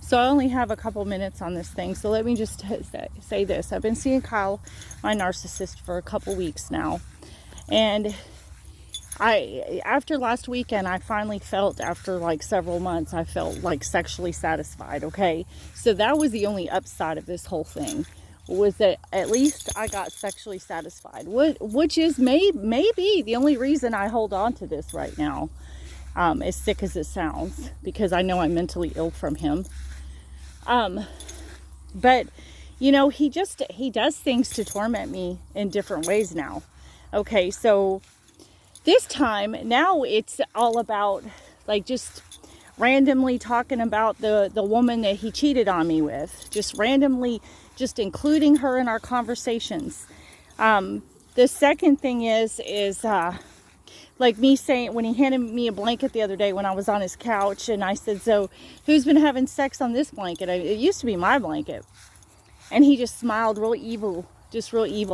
So I only have a couple minutes on this thing. So let me just say this. I've been seeing Kyle, my narcissist, for a couple weeks now. And after last weekend, I finally felt, after like several months, I felt like sexually satisfied, okay? So that was the only upside of this whole thing, was that at least I got sexually satisfied, which is maybe the only reason I hold on to this right now, as sick as it sounds, because I know I'm mentally ill from him. But, you know, he does things to torment me in different ways now. Okay, so this time, now it's all about, like, just randomly talking about the woman that he cheated on me with. Just randomly, just including her in our conversations. The second thing is like me saying, when he handed me a blanket the other day when I was on his couch, and I said, so who's been having sex on this blanket? It used to be my blanket. And he just smiled real evil,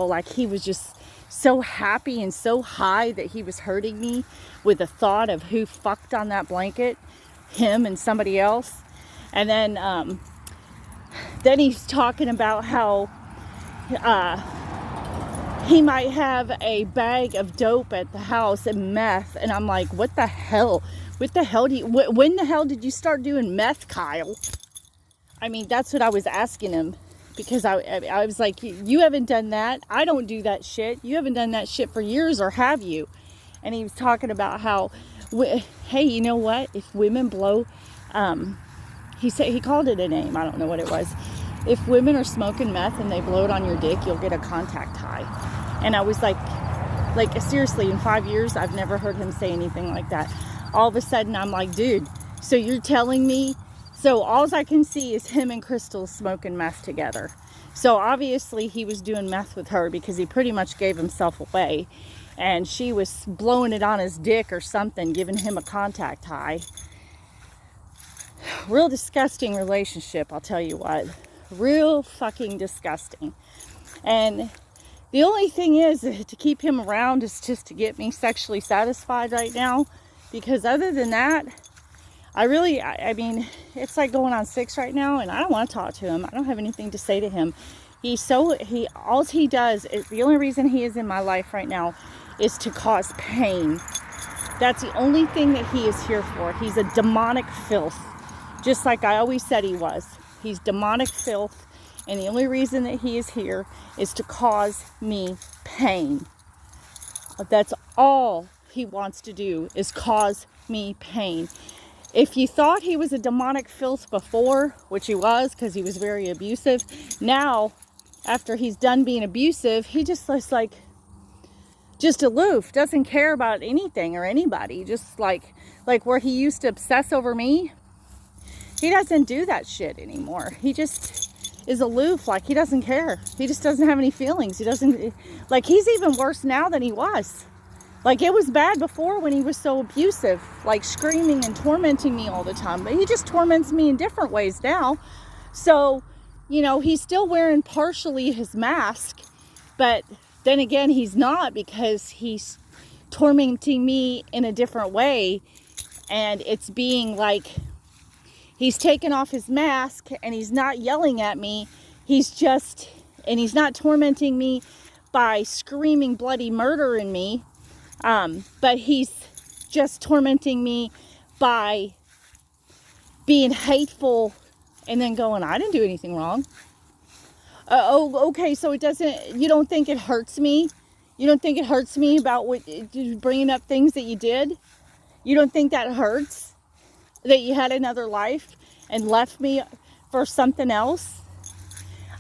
like he was just so happy and so high that he was hurting me with the thought of who fucked on that blanket, him and somebody else. And then he's talking about how he might have a bag of dope at the house and meth. And I'm like, what the hell? When the hell did you start doing meth, Kyle? I mean, that's what I was asking him. Because I was like, you haven't done that. I don't do that shit. You haven't done that shit for years, or have you? And he was talking about how, hey, you know what? If women blow, he called it a name. I don't know what it was. If women are smoking meth and they blow it on your dick, you'll get a contact high. And I was like seriously, in 5 years, I've never heard him say anything like that. All of a sudden, I'm like, dude, so you're telling me? So all I can see is him and Krystal smoking meth together. So obviously he was doing meth with her, because he pretty much gave himself away. And she was blowing it on his dick or something, giving him a contact high. Real disgusting relationship, I'll tell you what. Real fucking disgusting. And the only thing is, to keep him around is just to get me sexually satisfied right now. Because other than that, I mean, it's like going on 6 right now, and I don't want to talk to him. I don't have anything to say to him. All he does is, the only reason he is in my life right now is to cause pain. That's the only thing that he is here for. He's a demonic filth, just like I always said he was. He's demonic filth, and the only reason that he is here is to cause me pain. That's all he wants to do, is cause me pain. If you thought he was a demonic filth before, which he was, because he was very abusive, now, after he's done being abusive, he just looks like, just aloof, doesn't care about anything or anybody. Just like where he used to obsess over me, he doesn't do that shit anymore. He just is aloof, like he doesn't care. He just doesn't have any feelings. He doesn't, like, he's even worse now than he was. Like, it was bad before when he was so abusive, like screaming and tormenting me all the time. But he just torments me in different ways now. So, you know, he's still wearing partially his mask. But then again, he's not, because he's tormenting me in a different way. And it's being like, he's taken off his mask and he's not yelling at me. He's not tormenting me by screaming bloody murder in me. But he's just tormenting me by being hateful and then going, I didn't do anything wrong. Okay, so you don't think it hurts me? You don't think it hurts me about bringing up things that you did? You don't think that hurts? That you had another life and left me for something else?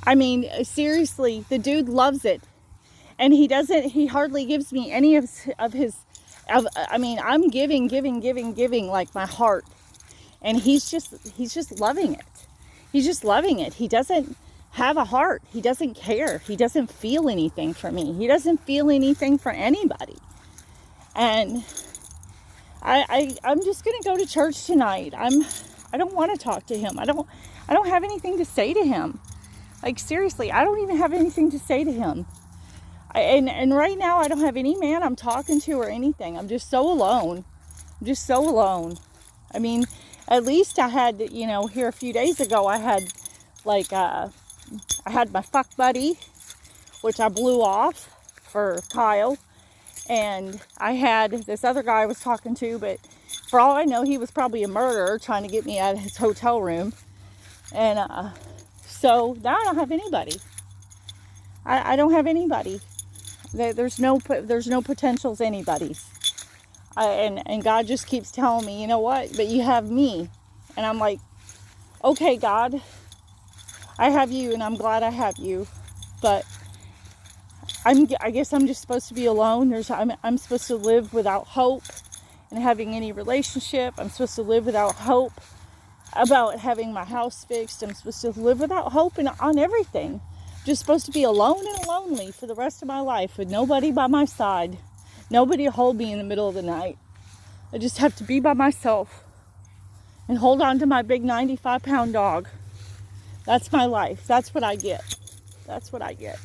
I mean, seriously, the dude loves it. And he hardly gives me any of his, I mean, I'm giving like my heart. And he's just loving it. He's just loving it. He doesn't have a heart. He doesn't care. He doesn't feel anything for me. He doesn't feel anything for anybody. And I'm just going to go to church tonight. I don't want to talk to him. I don't have anything to say to him. Like, seriously, I don't even have anything to say to him. And right now, I don't have any man I'm talking to or anything. I'm just so alone. I mean, At least I had, you know, here a few days ago, I had like, I had my fuck buddy, which I blew off for Kyle. And I had this other guy I was talking to, but for all I know, he was probably a murderer trying to get me out of his hotel room. And so now I don't have anybody. I don't have anybody. There's no potentials anybody's. And God just keeps telling me, you know what? But you have me. And I'm like, okay, God, I have you, and I'm glad I have you. But I guess I'm just supposed to be alone. I'm supposed to live without hope and having any relationship. I'm supposed to live without hope about having my house fixed. I'm supposed to live without hope on everything. I'm just supposed to be alone and lonely for the rest of my life with nobody by my side. Nobody to hold me in the middle of the night. I just have to be by myself and hold on to my big 95-pound dog. That's my life. That's what I get. That's what I get.